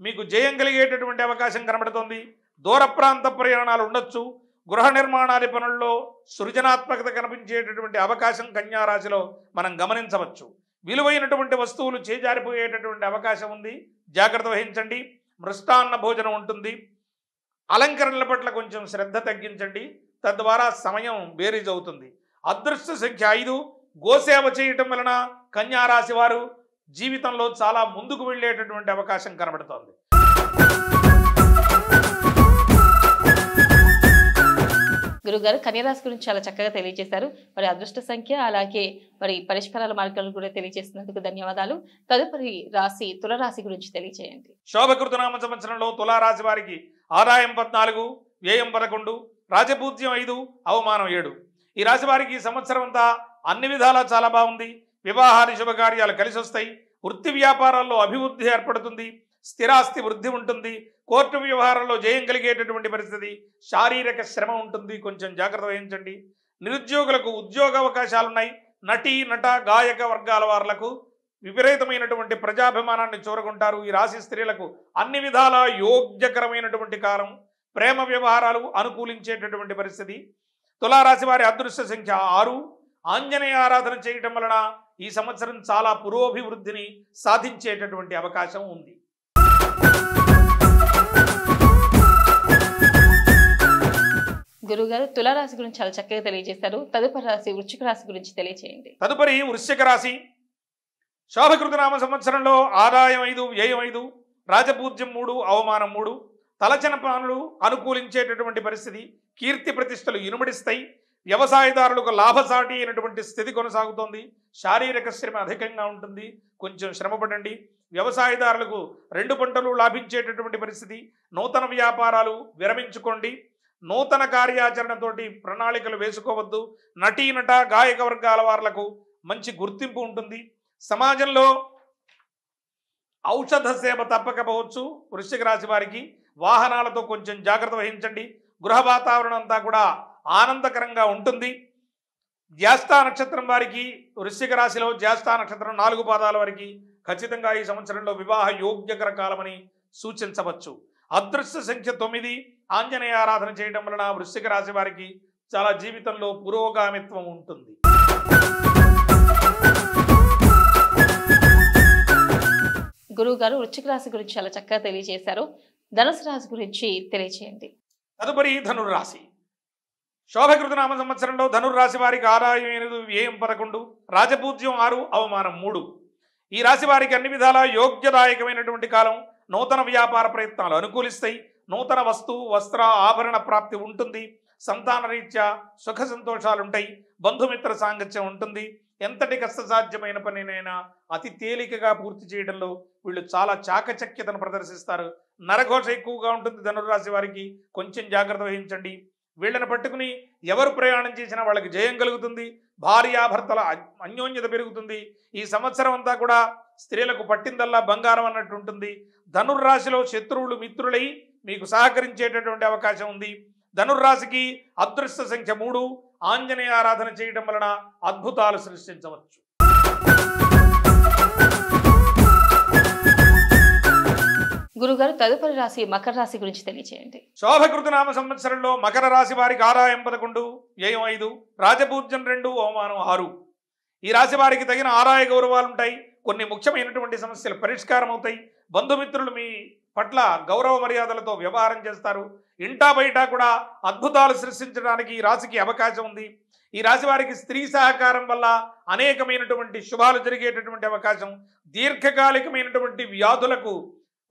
మీకు జయం కలిగేటటువంటి అవకాశం కనబడుతోంది. దూర ప్రాంత ప్రయాణాలు ఉండొచ్చు. గృహ నిర్మాణాది పనుల్లో సృజనాత్మకత కనిపించేటటువంటి అవకాశం కన్యా రాశిలో మనం గమనించవచ్చు. విలువైనటువంటి వస్తువులు చేజారిపోయేటటువంటి అవకాశం ఉంది, జాగ్రత్త వహించండి. మృష్టాన్న భోజనం ఉంటుంది. అలంకరణల పట్ల కొంచెం శ్రద్ధ తగ్గించండి, తద్వారా సమయం బేరీజ్ అవుతుంది. అదృష్ట సంఖ్య 5. గోసేవ చేయటం వలన కన్యా రాశి వారు జీవితంలో చాలా ముందుకు వెళ్ళేటటువంటి అవకాశం కనబడుతోంది. గురుగారు, కన్యా రాశి గురించి చాలా చక్కగా తెలియజేశారు. మరి అదృష్ట సంఖ్య అలాగే మరి పరిష్కారాల మార్గాలను కూడా తెలియజేస్తున్నందుకు ధన్యవాదాలు. తదుపరి రాశి తులరాశి గురించి తెలియజేయండి. శోభకృతనామ సంవత్సరంలో తులారాశి వారికి ఆదాయం 14, వ్యయం 11, రాజపూజ్యం 5, అవమానం 7. ఈ రాశి వారికి ఈ సంవత్సరం అంతా అన్ని విధాలా చాలా బాగుంది. వివాహాది శుభకార్యాలు కలిసి వస్తాయి. వృత్తి వ్యాపారాల్లో అభివృద్ధి ఏర్పడుతుంది. స్థిరాస్తి వృద్ధి ఉంటుంది. కోర్టు వ్యవహారంలో జయం కలిగేటటువంటి పరిస్థితి. శారీరక శ్రమ ఉంటుంది, కొంచెం జాగ్రత్త వహించండి. నిరుద్యోగులకు ఉద్యోగ అవకాశాలున్నాయి. నటీ నట గాయక వర్గాల వాళ్లకు విపరీతమైనటువంటి ప్రజాభిమానాన్ని చూరగొంటారు. ఈ రాశి స్త్రీలకు అన్ని విధాలా యోగ్యకరమైనటువంటి కాలం. ప్రేమ వ్యవహారాలు అనుకూలించేటటువంటి పరిస్థితి. తులారాశి వారి అదృష్ట సంఖ్య 6. ఆంజనేయ ఆరాధన చేయటం వలన ఈ సంవత్సరం చాలా పురోభివృద్ధిని సాధించేటటువంటి అవకాశం ఉంది. గురుగారు, తులారాశి గురించి చాలా చక్కగా తెలియజేశారు. తదుపరి రాశి వృశ్చిక రాశి గురించి తెలియజేయండి. తదుపరి వృశ్చిక రాశి. శోభకృతనామ సంవత్సరంలో ఆదాయం 5, వ్యయం 5, రాజపూజ్యం 3, అవమానం 3. తలచిన పనులు అనుకూలించేటటువంటి పరిస్థితి. కీర్తి ప్రతిష్టలు ఇనుమడిస్తాయి. వ్యవసాయదారులకు లాభసాటి అయినటువంటి స్థితి కొనసాగుతోంది. శారీరక శ్రమ అధికంగా ఉంటుంది, కొంచెం శ్రమపడండి. వ్యవసాయదారులకు 2 పంటలు లాభించేటటువంటి పరిస్థితి. నూతన వ్యాపారాలు విరమించుకోండి. నూతన కార్యాచరణతోటి ప్రణాళికలు వేసుకోవద్దు. నటీనట గాయక వర్గాల వాళ్లకు మంచి గుర్తింపు ఉంటుంది. సమాజంలో ఔషధ సేవ తప్పకపోవచ్చు. వృశ్చిక రాశి వారికి వాహనాలతో కొంచెం జాగ్రత్త వహించండి. గృహ వాతావరణం అంతా కూడా ఆనందకరంగా ఉంటుంది. జ్యేష్ఠ నక్షత్రం వారికి వృశ్చిక రాశిలో జ్యేష్ఠ నక్షత్రం 4 పాదాల వారికి ఖచ్చితంగా ఈ సంవత్సరంలో వివాహ యోగ్యకర కాలమని సూచించవచ్చు. అదృష్ట సంఖ్య 9. ఆంజనేయ ఆరాధన చేయడం వలన వృశ్చిక రాశి వారికి చాలా జీవితంలో పురోగామిత్వం ఉంటుంది. గురువు గారు, వృశ్చిక రాశి గురించి చాలా చక్కగా తెలియజేశారు. ధనుసు రాశి గురించి తెలియజేయండి. తదుపరి ధనుర్రాశి. శోభకృతనామ సంవత్సరంలో ధనుర్రాశి వారికి ఆదాయం 8, వ్యయం 11, రాజపూజ్యం 6, అవమానం 3. ఈ రాశి వారికి అన్ని విధాలా యోగ్యదాయకమైనటువంటి కాలం. నూతన వ్యాపార ప్రయత్నాలు అనుకూలిస్తాయి. నూతన వస్తు వస్త్ర ఆభరణ ప్రాప్తి ఉంటుంది. సంతాన రీత్యా సుఖ సంతోషాలుంటాయి. బంధుమిత్ర సాంగత్యం ఉంటుంది. ఎంతటి కష్టసాధ్యమైన పనినైనా అతి తేలికగా పూర్తి చేయడంలో వీళ్ళు చాలా చాకచక్యతను ప్రదర్శిస్తారు. నరఘోష ఎక్కువగా ఉంటుంది ధనుర్రాశి వారికి, కొంచెం జాగ్రత్త వహించండి. వీళ్ళని పట్టుకుని ఎవరు ప్రయాణం చేసినా వాళ్ళకి జయం కలుగుతుంది, భార్యాభర్తల అన్యోన్యత పెరుగుతుంది. ఈ సంవత్సరం అంతా కూడా స్త్రీలకు పట్టిందల్లా బంగారం అన్నట్టు ఉంటుంది. ధనుర్రాశిలో శత్రువులు మిత్రులై మీకు సహకరించేటటువంటి అవకాశం ఉంది. ధనుర్రాశికి అదృష్ట సంఖ్య 3. ఆంజనేయ ఆరాధన చేయడం వలన అద్భుతాలు సృష్టించవచ్చు. గురుగారు, తదుపరి రాశి మకర రాశి గురించి తెలియజేయండి. శోభకృతనామ సంవత్సరంలో మకర రాశి వారికి ఆదాయం 11, వ్యయం 5, రాజపూజ్యం 2, అవమానం 6. ఈ రాశి వారికి తగిన ఆదాయ గౌరవాలు ఉంటాయి. కొన్ని ముఖ్యమైనటువంటి సమస్యలు పరిష్కారం అవుతాయి. బంధుమిత్రులు మీ పట్ల గౌరవ మర్యాదలతో వ్యవహారం చేస్తారు. ఇంటా బయట కూడా అద్భుతాలు సృష్టించడానికి ఈ రాశికి అవకాశం ఉంది. ఈ రాశి వారికి స్త్రీ సహకారం వల్ల అనేకమైనటువంటి శుభాలు జరిగేటటువంటి అవకాశం, దీర్ఘకాలికమైనటువంటి వ్యాధులకు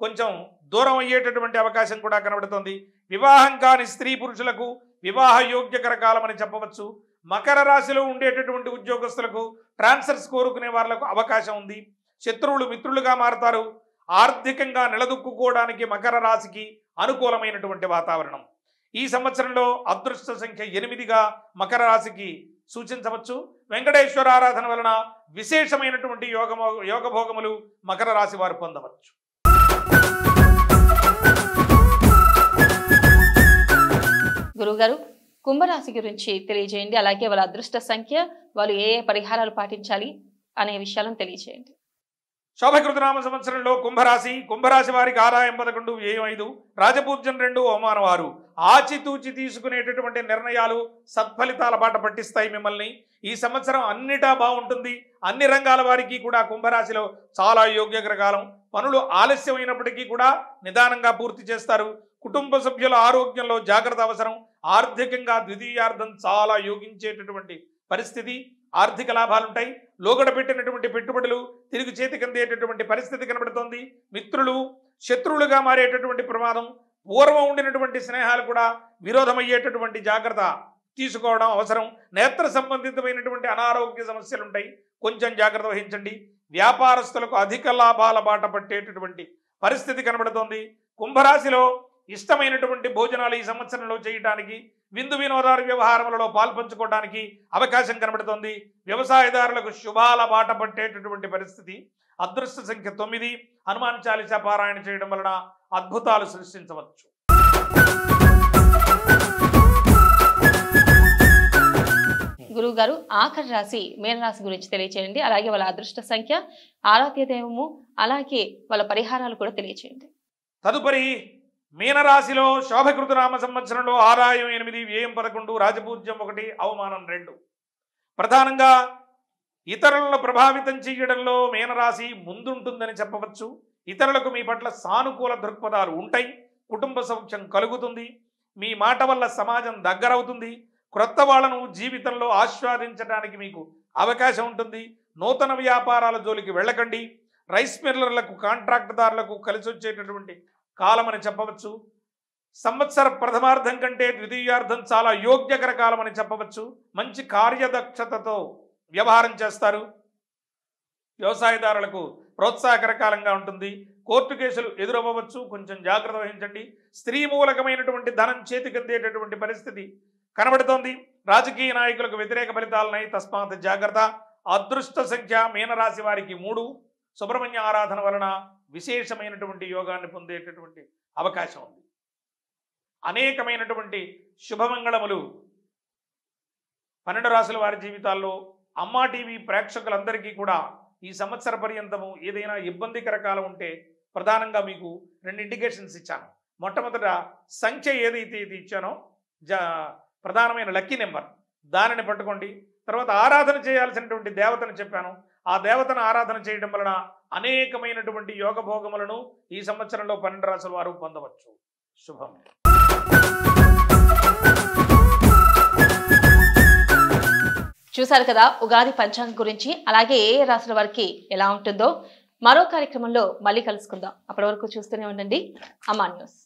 కొంచెం దూరం అయ్యేటటువంటి అవకాశం కూడా కనబడుతుంది. వివాహం కాని స్త్రీ పురుషులకు వివాహ యోగ్యకర కాలం అని చెప్పవచ్చు. మకర రాశిలో ఉండేటటువంటి ఉద్యోగస్తులకు ట్రాన్స్ఫర్స్ కోరుకునే వాళ్ళకు అవకాశం ఉంది. శత్రువులు మిత్రులుగా మారతారు. ఆర్థికంగా నిలదొక్కుకోవడానికి మకర రాశికి అనుకూలమైనటువంటి వాతావరణం. ఈ సంవత్సరంలో అదృష్ట సంఖ్య 8గా మకర రాశికి సూచించవచ్చు. వెంకటేశ్వర ఆరాధన వలన విశేషమైనటువంటి యోగభోగములు మకర రాశి వారు పొందవచ్చు. గురుగారు, కుంభరాశి గురించి తెలియజేయండి. అలాగే వాళ్ళ అదృష్ట సంఖ్య, వాళ్ళు ఏ ఏ పరిహారాలు పాటించాలి అనే విషయాలను తెలియజేయండి. శోభకృతనామ సంవత్సరంలో కుంభరాశి వారికి ఆదాయం 11, వ్యయం 5, రాజపూజ్యం 2, అవమానం 6. ఆచితూచి తీసుకునేటటువంటి నిర్ణయాలు సత్ఫలితాల బాట పట్టిస్తాయి మిమ్మల్ని. ఈ సంవత్సరం అన్నిటా బాగుంటుంది. అన్ని రంగాల వారికి కూడా కుంభరాశిలో చాలా యోగ్యకర కాలం. పనులు ఆలస్యమైనప్పటికీ కూడా నిదానంగా పూర్తి చేస్తారు. కుటుంబ సభ్యుల ఆరోగ్యంలో జాగ్రత్త అవసరం. ఆర్థికంగా ద్వితీయార్థం చాలా యోగించేటటువంటి పరిస్థితి. ఆర్థిక లాభాలుంటాయి. లోగడ పెట్టినటువంటి పెట్టుబడులు తిరిగి చేతికి అందేటటువంటి పరిస్థితి కనబడుతోంది. మిత్రులు శత్రువులుగా మారేటటువంటి ప్రమాదం. పూర్వం ఉండినటువంటి స్నేహాలు కూడా విరోధమయ్యేటటువంటి జాగ్రత్త తీసుకోవడం అవసరం. నేత్ర సంబంధితమైనటువంటి అనారోగ్య సమస్యలు ఉంటాయి, కొంచెం జాగ్రత్త వహించండి. వ్యాపారస్తులకు అధిక లాభాల బాట పట్టేటటువంటి పరిస్థితి కనబడుతోంది. కుంభరాశిలో ఇష్టమైనటువంటి భోజనాలు ఈ సంవత్సరంలో చేయడానికి, విందు వినోదాల వ్యవహారములలో పాల్పంచుకోవడానికి అవకాశం కనబడుతోంది. వ్యవసాయదారులకు శుభాల బాట పట్టేటటువంటి పరిస్థితి. అదృష్ట సంఖ్య 9. హనుమాన్ చాలీసా పారాయణ చేయడం వలన అద్భుతాలు సృష్టించవచ్చు. గురువుగారు, ఆఖరి రాశి మీనరాశి గురించి తెలియచేయండి. అలాగే వాళ్ళ అదృష్ట సంఖ్య, ఆరాధ్య దైవము, అలాగే వాళ్ళ పరిహారాలు కూడా తెలియచేయండి. తదుపరి మీనరాశిలో శోభకృతనామ సంవత్సరంలో ఆదాయం 8, వ్యయం 11, రాజపూజ్యం 1, అవమానం 2. ప్రధానంగా ఇతరులను ప్రభావితం చేయడంలో మీనరాశి ముందుంటుందని చెప్పవచ్చు. ఇతరులకు మీ పట్ల సానుకూల దృక్పథాలు ఉంటాయి. కుటుంబ సౌఖ్యం కలుగుతుంది. మీ మాట వల్ల సమాజం దగ్గరవుతుంది. క్రొత్త వాళ్ళను జీవితంలో ఆస్వాదించడానికి మీకు అవకాశం ఉంటుంది. నూతన వ్యాపారాల జోలికి వెళ్ళకండి. రైస్ మిల్లర్లకు, కాంట్రాక్టుదారులకు కలిసి వచ్చేటటువంటి కాలం అని చెప్పవచ్చు. సంవత్సర ప్రథమార్థం కంటే ద్వితీయార్థం చాలా యోగ్యకర కాలం అని చెప్పవచ్చు. మంచి కార్యదక్షతతో వ్యవహారం చేస్తారు. వ్యవసాయదారులకు ప్రోత్సాహకర కాలంగా ఉంటుంది. కోర్టు కేసులు ఎదురవ్వచ్చు, కొంచెం జాగ్రత్త వహించండి. స్త్రీ మూలకమైనటువంటి ధనం చేతికందేటటువంటి పరిస్థితి కనబడుతోంది. రాజకీయ నాయకులకు వ్యతిరేక ఫలితాలున్నాయి, తస్మాత్ జాగ్రత్త. అదృష్ట సంఖ్య మీనరాశి వారికి 3. సుబ్రహ్మణ్య ఆరాధన వలన విశేషమైనటువంటి యోగాన్ని పొందేటటువంటి అవకాశం ఉంది. అనేకమైనటువంటి శుభమంగళములు 12 రాశుల వారి జీవితాల్లో. అమ్మా టీవీ ప్రేక్షకులందరికీ కూడా ఈ సంవత్సర పర్యంతము ఏదైనా ఇబ్బందికర కాలం ఉంటే ప్రధానంగా మీకు 2 ఇండికేషన్స్ ఇచ్చాను. మొట్టమొదట సంఖ్య ఏదైతే ఇది ఇచ్చానో ప్రధానమైన లక్కీ నెంబర్, దానిని పట్టుకోండి. తర్వాత ఆరాధన చేయాల్సినటువంటి దేవతను చెప్పాను. ఆ దేవతను ఆరాధన చేయడం వలన అనేకమైనటువంటి యోగభోగములను ఈ సంవత్సరంలో 12 రాశుల వారు పొందవచ్చు. శుభం. చూసారు కదా ఉగాది పంచాంగం గురించి. అలాగే ఏ రాశుల వారికి ఎలా ఉంటుందో మరో కార్యక్రమంలో మళ్ళీ కలుసుకుందాం. అప్పటి వరకు చూస్తూనే ఉండండి అమ్మా న్యూస్.